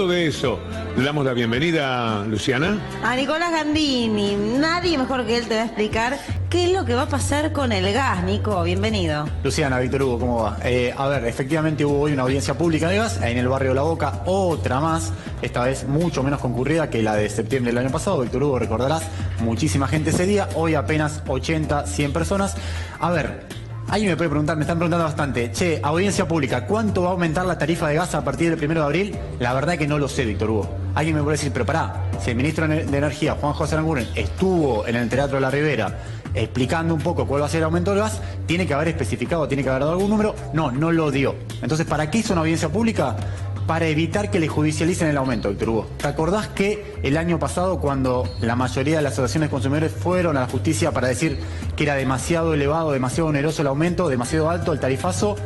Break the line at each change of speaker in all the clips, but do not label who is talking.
propósito de eso, le damos la bienvenida, Luciana.
A Nicolás Gandini. Nadie mejor que él te va a explicar qué es lo que va a pasar con el gas. Nico, bienvenido.
Luciana, Víctor Hugo, ¿cómo va? A ver, efectivamente hubo hoy una audiencia pública de gas en el barrio La Boca, otra más, esta vez mucho menos concurrida que la de septiembre del año pasado. Víctor Hugo, recordarás, muchísima gente ese día, hoy apenas 80, 100 personas. A ver, alguien me puede preguntar, me están preguntando bastante, che, audiencia pública, ¿cuánto va a aumentar la tarifa de gas a partir del 1 de abril? La verdad que no lo sé, Víctor Hugo. Alguien me puede decir, pero pará, si el ministro de Energía, Juan José Aranguren, estuvo en el Teatro de la Ribera explicando un poco cuál va a ser el aumento del gas, tiene que haber especificado, tiene que haber dado algún número. No, no lo dio. Entonces, ¿para qué hizo una audiencia pública? Para evitar que le judicialicen el aumento, Víctor Hugo. ¿Te acordás que el año pasado, cuando la mayoría de las asociaciones de consumidores fueron a la justicia para decir que era demasiado elevado, demasiado oneroso el aumento, demasiado alto el tarifazo,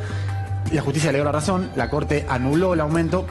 la justicia le dio la razón, la Corte anuló el aumento?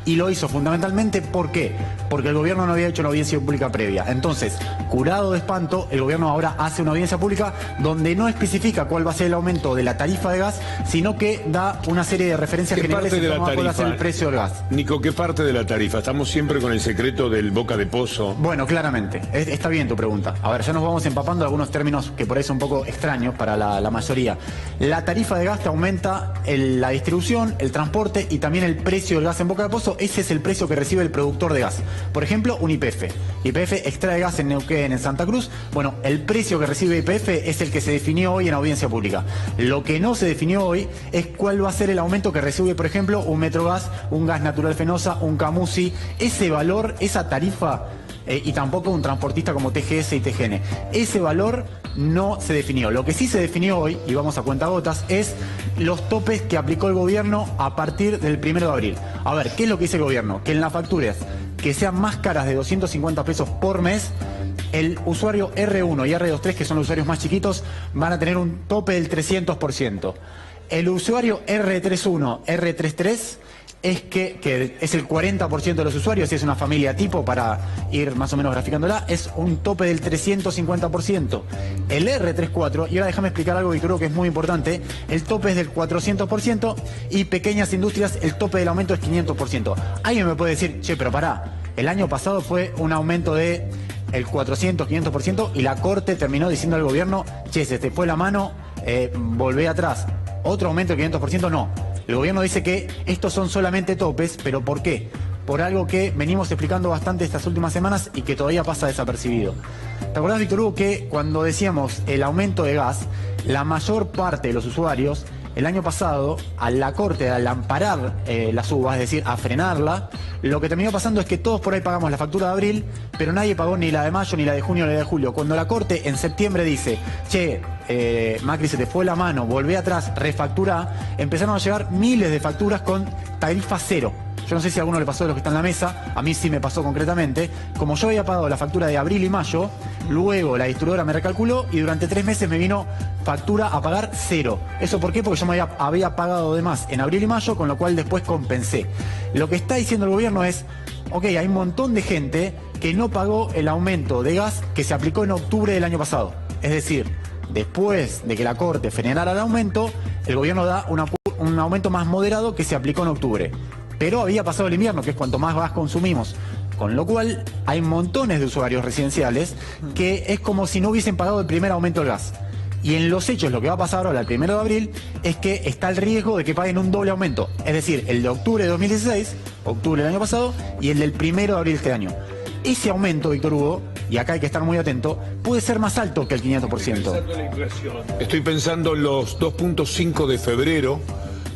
Y lo hizo fundamentalmente, ¿por qué? Porque el gobierno no había hecho una audiencia pública previa. Entonces, curado de espanto, el gobierno ahora hace una audiencia pública donde no especifica cuál va a ser el aumento de la tarifa de gas, sino que da una serie de referencias generales en torno a cuál va a ser el precio del gas.
Nico, ¿qué parte de la tarifa? Estamos siempre con el secreto del boca de pozo.
Bueno, claramente. Está bien tu pregunta. A ver, ya nos vamos empapando algunos términos que por ahí son un poco extraños para la mayoría. La tarifa de gas te aumenta la distribución, el transporte y también el precio del gas en boca de pozo. Ese es el precio que recibe el productor de gas. Por ejemplo, un YPF. YPF extrae gas en Neuquén, en Santa Cruz. Bueno, el precio que recibe YPF es el que se definió hoy en audiencia pública. Lo que no se definió hoy es cuál va a ser el aumento que recibe, por ejemplo, un Metrogas, un Gas Natural Fenosa, un Camusi. Ese valor, esa tarifa, y tampoco un transportista como TGS y TGN. Ese valor no se definió. Lo que sí se definió hoy, y vamos a cuentagotas, es los topes que aplicó el gobierno a partir del 1 de abril. A ver, ¿qué es lo que dice el gobierno? Que en las facturas que sean más caras de 250 pesos por mes, el usuario R1 y R23, que son los usuarios más chiquitos, van a tener un tope del 300%. El usuario R31, R33, que es el 40% de los usuarios, y es una familia tipo, para ir más o menos graficándola, es un tope del 350%. El R34, y ahora déjame explicar algo que creo que es muy importante, el tope es del 400%, y pequeñas industrias, el tope del aumento es 500%. Alguien me puede decir, che, pero pará, el año pasado fue un aumento de el 400, 500%, y la Corte terminó diciendo al gobierno, che, se te fue la mano, volvé atrás. Otro aumento del 500%, no. El gobierno dice que estos son solamente topes, pero ¿por qué? Por algo que venimos explicando bastante estas últimas semanas y que todavía pasa desapercibido. ¿Te acordás, Víctor Hugo, que cuando decíamos el aumento de gas, la mayor parte de los usuarios, el año pasado, a la Corte, al amparar la suba, es decir, a frenarla, lo que terminó pasando es que todos por ahí pagamos la factura de abril, pero nadie pagó ni la de mayo, ni la de junio, ni la de julio. Cuando la Corte en septiembre dice, che, Macri, se te fue la mano, volvé atrás, refacturá, empezaron a llegar miles de facturas con tarifa cero. Yo no sé si a alguno le pasó de los que están en la mesa, a mí sí me pasó concretamente. Como yo había pagado la factura de abril y mayo, luego la distribuidora me recalculó y durante 3 meses me vino factura a pagar cero. ¿Eso por qué? Porque yo me había pagado de más en abril y mayo, con lo cual después compensé. Lo que está diciendo el gobierno es, ok, hay un montón de gente que no pagó el aumento de gas que se aplicó en octubre del año pasado. Es decir, después de que la Corte frenara el aumento, el gobierno da un aumento más moderado que se aplicó en octubre. Pero había pasado el invierno, que es cuanto más gas consumimos. Con lo cual hay montones de usuarios residenciales que es como si no hubiesen pagado el primer aumento del gas. Y en los hechos lo que va a pasar ahora el 1 de abril es que está el riesgo de que paguen un doble aumento. Es decir, el de octubre de 2016, octubre del año pasado, y el del 1 de abril de este año. Ese aumento, Víctor Hugo, y acá hay que estar muy atento, puede ser más alto que el 500%.
Estoy pensando en los 2.5 de febrero.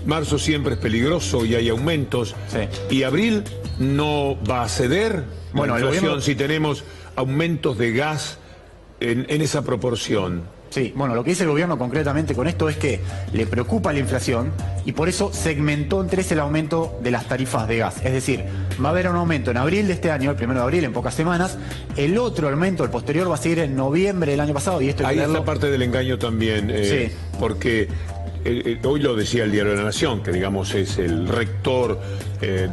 Marzo siempre es peligroso y hay aumentos. Sí. ¿Y abril no va a ceder? Bueno, la inflación, gobierno, si tenemos aumentos de gas en esa proporción.
Sí, bueno, lo que dice el gobierno concretamente con esto es que le preocupa la inflación y por eso segmentó en 3 el aumento de las tarifas de gas. Es decir, va a haber un aumento en abril de este año, el 1 de abril, en pocas semanas. El otro aumento, el posterior, va a seguir en noviembre del año pasado. Y esto
ahí es la parte del engaño también,
sí.
Porque hoy lo decía el Diario de la Nación, que digamos es el rector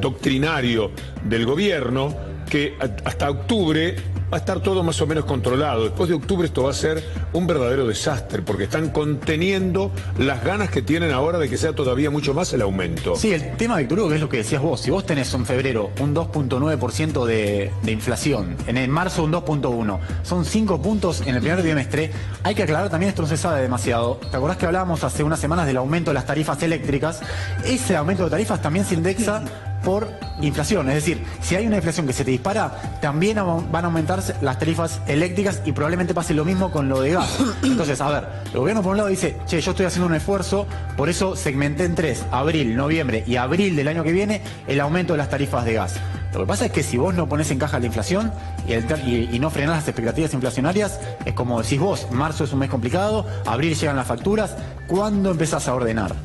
doctrinario del gobierno, que hasta octubre va a estar todo más o menos controlado. Después de octubre esto va a ser un verdadero desastre, porque están conteniendo las ganas que tienen ahora de que sea todavía mucho más el aumento.
Sí, el tema, Víctor Hugo, que es lo que decías vos. Si vos tenés en febrero un 2.9% de inflación, en el marzo un 2.1%, son 5 puntos en el primer trimestre. Hay que aclarar también, esto no se sabe demasiado. ¿Te acordás que hablábamos hace unas semanas del aumento de las tarifas eléctricas? Ese aumento de tarifas también se indexa por inflación, es decir, si hay una inflación que se te dispara, también van a aumentar las tarifas eléctricas y probablemente pase lo mismo con lo de gas. Entonces, a ver, el gobierno por un lado dice, che, yo estoy haciendo un esfuerzo, por eso segmenté en 3, abril, noviembre y abril del año que viene, el aumento de las tarifas de gas. Lo que pasa es que si vos no pones en caja la inflación y no frenás las expectativas inflacionarias, es como decís vos, marzo es un mes complicado, abril llegan las facturas, ¿cuándo empezás a ordenar?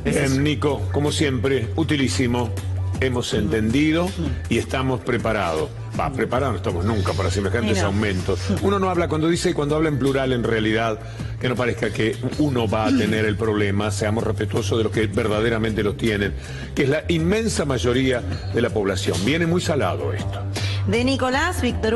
Bien, Nico, como siempre, utilísimo. Hemos entendido y estamos preparados. Preparados no estamos nunca para semejantes aumentos. Uno no habla cuando habla en plural, en realidad, que no parezca que uno va a tener el problema. Seamos respetuosos de los que verdaderamente lo tienen, que es la inmensa mayoría de la población. Viene muy salado esto.
De Nicolás, Víctor